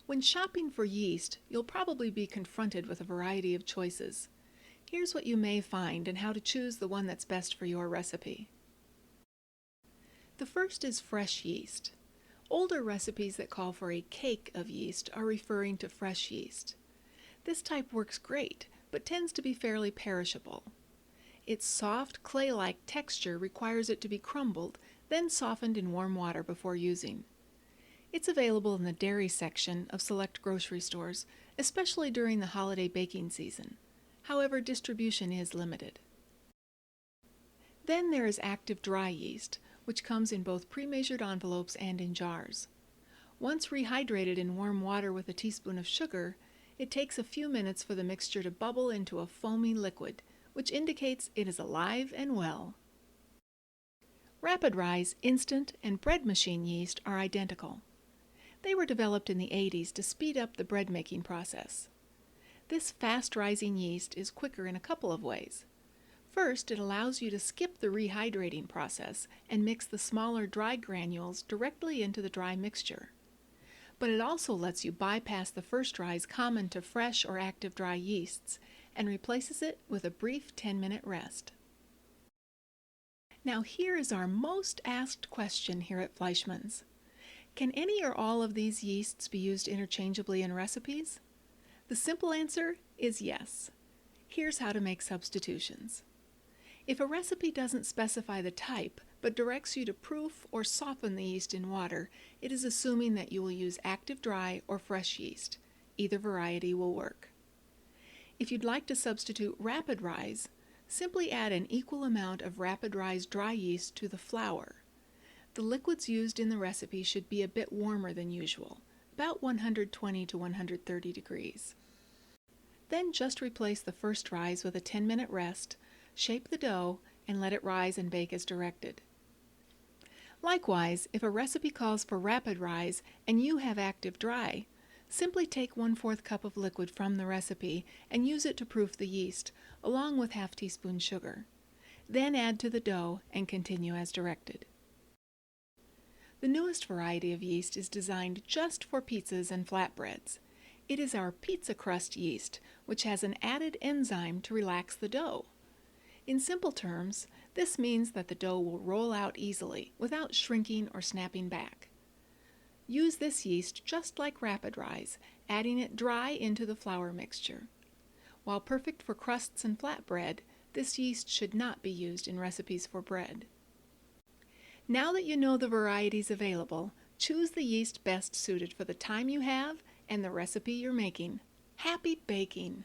When shopping for yeast, you'll probably be confronted with a variety of choices. Here's what you may find and how to choose the one that's best for your recipe. The first is fresh yeast. Older recipes that call for a cake of yeast are referring to fresh yeast. This type works great, but tends to be fairly perishable. Its soft, clay-like texture requires it to be crumbled, then softened in warm water before using. It's available in the dairy section of select grocery stores, especially during the holiday baking season. However, distribution is limited. Then there is active dry yeast, which comes in both pre-measured envelopes and in jars. Once rehydrated in warm water with a teaspoon of sugar, it takes a few minutes for the mixture to bubble into a foamy liquid, which indicates it is alive and well. Rapid rise, instant, and bread machine yeast are identical. They were developed in the 80s to speed up the bread making process. This fast-rising yeast is quicker in a couple of ways. First, it allows you to skip the rehydrating process and mix the smaller dry granules directly into the dry mixture. But it also lets you bypass the first rise common to fresh or active dry yeasts and replaces it with a brief 10-minute rest. Now here is our most asked question here at Fleischmann's. Can any or all of these yeasts be used interchangeably in recipes? The simple answer is yes. Here's how to make substitutions. If a recipe doesn't specify the type, but directs you to proof or soften the yeast in water, it is assuming that you will use active dry or fresh yeast. Either variety will work. If you'd like to substitute rapid rise, simply add an equal amount of rapid rise dry yeast to the flour. The liquids used in the recipe should be a bit warmer than usual, about 120 to 130 degrees. Then just replace the first rise with a 10-minute rest, shape the dough, and let it rise and bake as directed. Likewise, if a recipe calls for rapid rise and you have active dry, simply take 1/4 cup of liquid from the recipe and use it to proof the yeast, along with ½ teaspoon sugar. Then add to the dough and continue as directed. The newest variety of yeast is designed just for pizzas and flatbreads. It is our pizza crust yeast, which has an added enzyme to relax the dough. In simple terms, this means that the dough will roll out easily without shrinking or snapping back. Use this yeast just like rapid rise, adding it dry into the flour mixture. While perfect for crusts and flatbread, this yeast should not be used in recipes for bread. Now that you know the varieties available, choose the yeast best suited for the time you have and the recipe you're making. Happy baking!